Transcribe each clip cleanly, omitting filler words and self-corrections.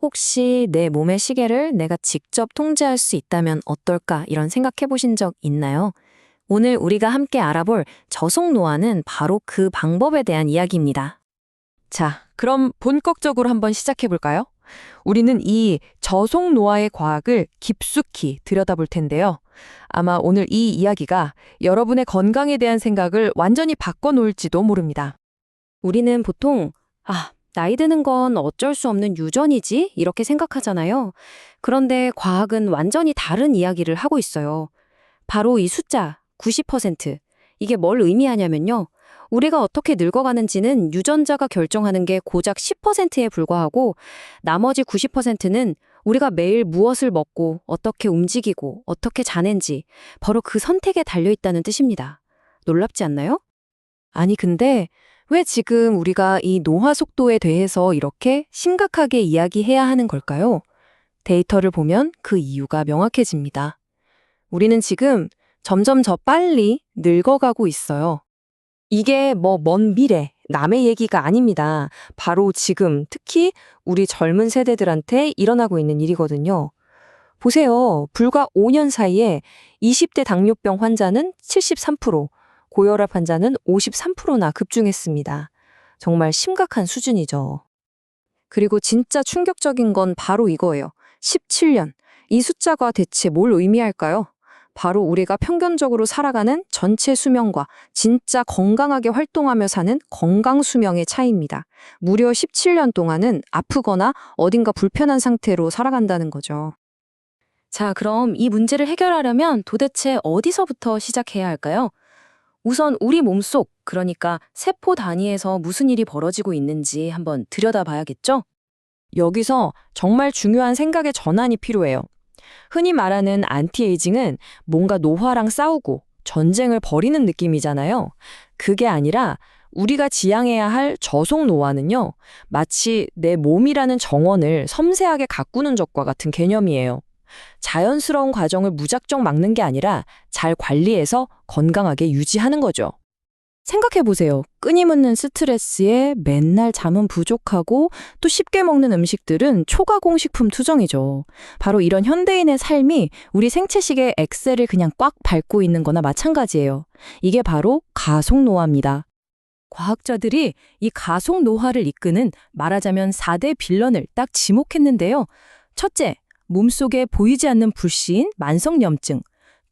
혹시 내 몸의 시계를 내가 직접 통제할 수 있다면 어떨까 이런 생각해 보신 적 있나요? 오늘 우리가 함께 알아볼 저속 노화는 바로 그 방법에 대한 이야기입니다. 자, 그럼 본격적으로 한번 시작해 볼까요? 우리는 이 저속 노화의 과학을 깊숙이 들여다볼 텐데요. 아마 오늘 이 이야기가 여러분의 건강에 대한 생각을 완전히 바꿔놓을지도 모릅니다. 우리는 보통 나이 드는 건 어쩔 수 없는 유전이지 이렇게 생각하잖아요. 그런데 과학은 완전히 다른 이야기를 하고 있어요. 바로 이 숫자 90%. 이게 뭘 의미하냐면요. 우리가 어떻게 늙어가는지는 유전자가 결정하는 게 고작 10%에 불과하고 나머지 90%는 우리가 매일 무엇을 먹고 어떻게 움직이고 어떻게 자는지 바로 그 선택에 달려있다는 뜻입니다. 놀랍지 않나요? 아니, 근데 왜 지금 우리가 이 노화 속도에 대해서 이렇게 심각하게 이야기해야 하는 걸까요? 데이터를 보면 그 이유가 명확해집니다. 우리는 지금 점점 더 빨리 늙어가고 있어요. 이게 먼 미래, 남의 얘기가 아닙니다. 바로 지금, 특히 우리 젊은 세대들한테 일어나고 있는 일이거든요. 보세요. 불과 5년 사이에 20대 당뇨병 환자는 73%, 고혈압 환자는 53%나 급증했습니다. 정말 심각한 수준이죠. 그리고 진짜 충격적인 건 바로 이거예요. 17년. 이 숫자가 대체 뭘 의미할까요? 바로 우리가 평균적으로 살아가는 전체 수명과 진짜 건강하게 활동하며 사는 건강 수명의 차이입니다. 무려 17년 동안은 아프거나 어딘가 불편한 상태로 살아간다는 거죠. 자, 그럼 이 문제를 해결하려면 도대체 어디서부터 시작해야 할까요? 우선 우리 몸속, 그러니까 세포 단위에서 무슨 일이 벌어지고 있는지 한번 들여다봐야겠죠? 여기서 정말 중요한 생각의 전환이 필요해요. 흔히 말하는 안티에이징은 뭔가 노화랑 싸우고 전쟁을 벌이는 느낌이잖아요. 그게 아니라 우리가 지향해야 할 저속 노화는요, 마치 내 몸이라는 정원을 섬세하게 가꾸는 것과 같은 개념이에요. 자연스러운 과정을 무작정 막는 게 아니라 잘 관리해서 건강하게 유지하는 거죠. 생각해보세요. 끊임없는 스트레스에 맨날 잠은 부족하고 또 쉽게 먹는 음식들은 초가공식품 투정이죠. 바로 이런 현대인의 삶이 우리 생체식의 엑셀을 그냥 꽉 밟고 있는 거나 마찬가지예요. 이게 바로 가속노화입니다. 과학자들이 이 가속노화를 이끄는 말하자면 4대 빌런을 딱 지목했는데요. 첫째, 몸속에 보이지 않는 불씨인 만성염증.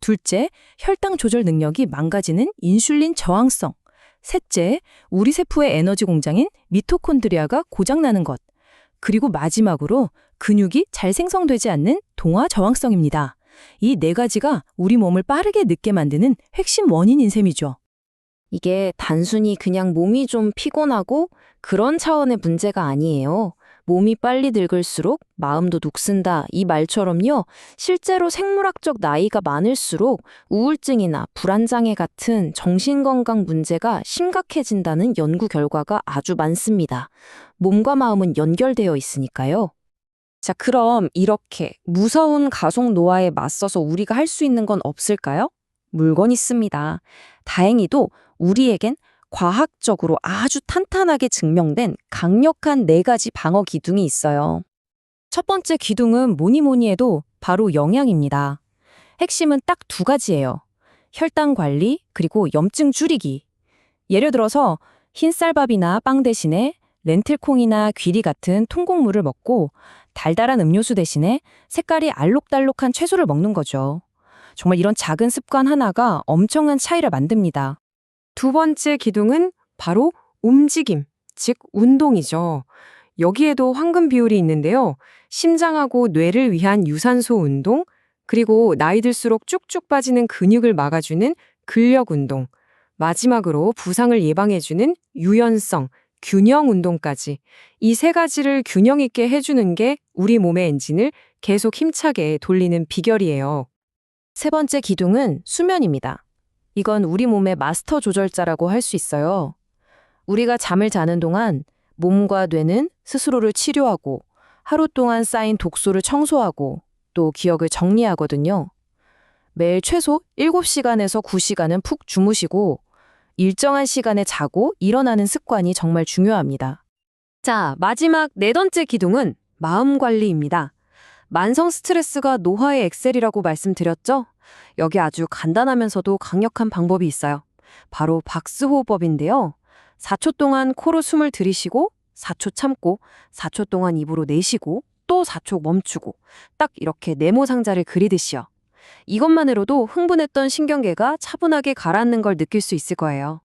둘째, 혈당 조절 능력이 망가지는 인슐린 저항성. 셋째, 우리 세포의 에너지 공장인 미토콘드리아가 고장나는 것. 그리고 마지막으로 근육이 잘 생성되지 않는 동화 저항성입니다. 이 네 가지가 우리 몸을 빠르게 늙게 만드는 핵심 원인인 셈이죠. 이게 단순히 그냥 몸이 좀 피곤하고 그런 차원의 문제가 아니에요. 몸이 빨리 늙을수록 마음도 녹슨다 이 말처럼요. 실제로 생물학적 나이가 많을수록 우울증이나 불안장애 같은 정신건강 문제가 심각해진다는 연구 결과가 아주 많습니다. 몸과 마음은 연결되어 있으니까요. 자, 그럼 이렇게 무서운 가속 노화에 맞서서 우리가 할 수 있는 건 없을까요? 물론 있습니다. 다행히도 우리에겐 과학적으로 아주 탄탄하게 증명된 강력한 4가지 방어 기둥이 있어요. 첫 번째 기둥은 뭐니 해도 바로 영양입니다. 핵심은 딱 2가지예요. 혈당 관리, 그리고 염증 줄이기. 예를 들어서 흰쌀밥이나 빵 대신에 렌틸콩이나 귀리 같은 통곡물을 먹고 달달한 음료수 대신에 색깔이 알록달록한 채소를 먹는 거죠. 정말 이런 작은 습관 하나가 엄청난 차이를 만듭니다. 두 번째 기둥은 바로 움직임, 즉 운동이죠. 여기에도 황금 비율이 있는데요. 심장하고 뇌를 위한 유산소 운동, 그리고 나이 들수록 쭉쭉 빠지는 근육을 막아주는 근력 운동, 마지막으로 부상을 예방해주는 유연성, 균형 운동까지 이 3가지를 균형 있게 해주는 게 우리 몸의 엔진을 계속 힘차게 돌리는 비결이에요. 세 번째 기둥은 수면입니다. 이건 우리 몸의 마스터 조절자라고 할 수 있어요. 우리가 잠을 자는 동안 몸과 뇌는 스스로를 치료하고 하루 동안 쌓인 독소를 청소하고 또 기억을 정리하거든요. 매일 최소 7시간에서 9시간은 푹 주무시고 일정한 시간에 자고 일어나는 습관이 정말 중요합니다. 자, 마지막 4번째 기둥은 마음 관리입니다. 만성 스트레스가 노화의 엑셀이라고 말씀드렸죠? 여기 아주 간단하면서도 강력한 방법이 있어요. 바로 박스호흡법인데요. 4초 동안 코로 숨을 들이쉬고 4초 참고 4초 동안 입으로 내쉬고 또 4초 멈추고 딱 이렇게 네모 상자를 그리듯이요. 이것만으로도 흥분했던 신경계가 차분하게 가라앉는 걸 느낄 수 있을 거예요.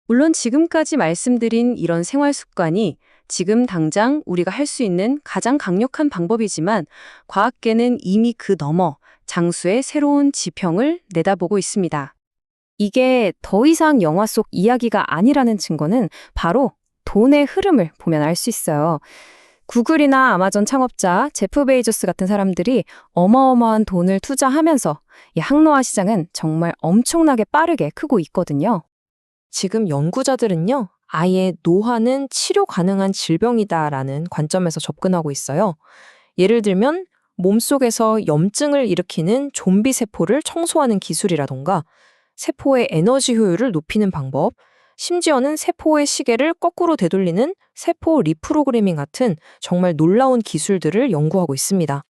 물론 지금까지 말씀드린 이런 생활 습관이 지금 당장 우리가 할 수 있는 가장 강력한 방법이지만 과학계는 이미 그 너머 장수의 새로운 지평을 내다보고 있습니다. 이게 더 이상 영화 속 이야기가 아니라는 증거는 바로 돈의 흐름을 보면 알 수 있어요. 구글이나 아마존 창업자 제프 베이조스 같은 사람들이 어마어마한 돈을 투자하면서 이 항노화 시장은 정말 엄청나게 빠르게 크고 있거든요. 지금 연구자들은요, 아예 노화는 치료 가능한 질병이다라는 관점에서 접근하고 있어요. 예를 들면 몸속에서 염증을 일으키는 좀비 세포를 청소하는 기술이라던가 세포의 에너지 효율을 높이는 방법, 심지어는 세포의 시계를 거꾸로 되돌리는 세포 리프로그래밍 같은 정말 놀라운 기술들을 연구하고 있습니다.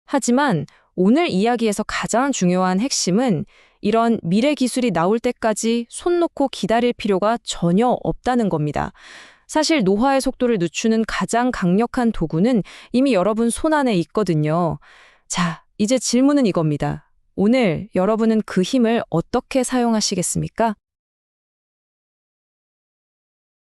하지만 오늘 이야기에서 가장 중요한 핵심은 이런 미래 기술이 나올 때까지 손 놓고 기다릴 필요가 전혀 없다는 겁니다. 사실 노화의 속도를 늦추는 가장 강력한 도구는 이미 여러분 손 안에 있거든요. 자, 이제 질문은 이겁니다. 오늘 여러분은 그 힘을 어떻게 사용하시겠습니까?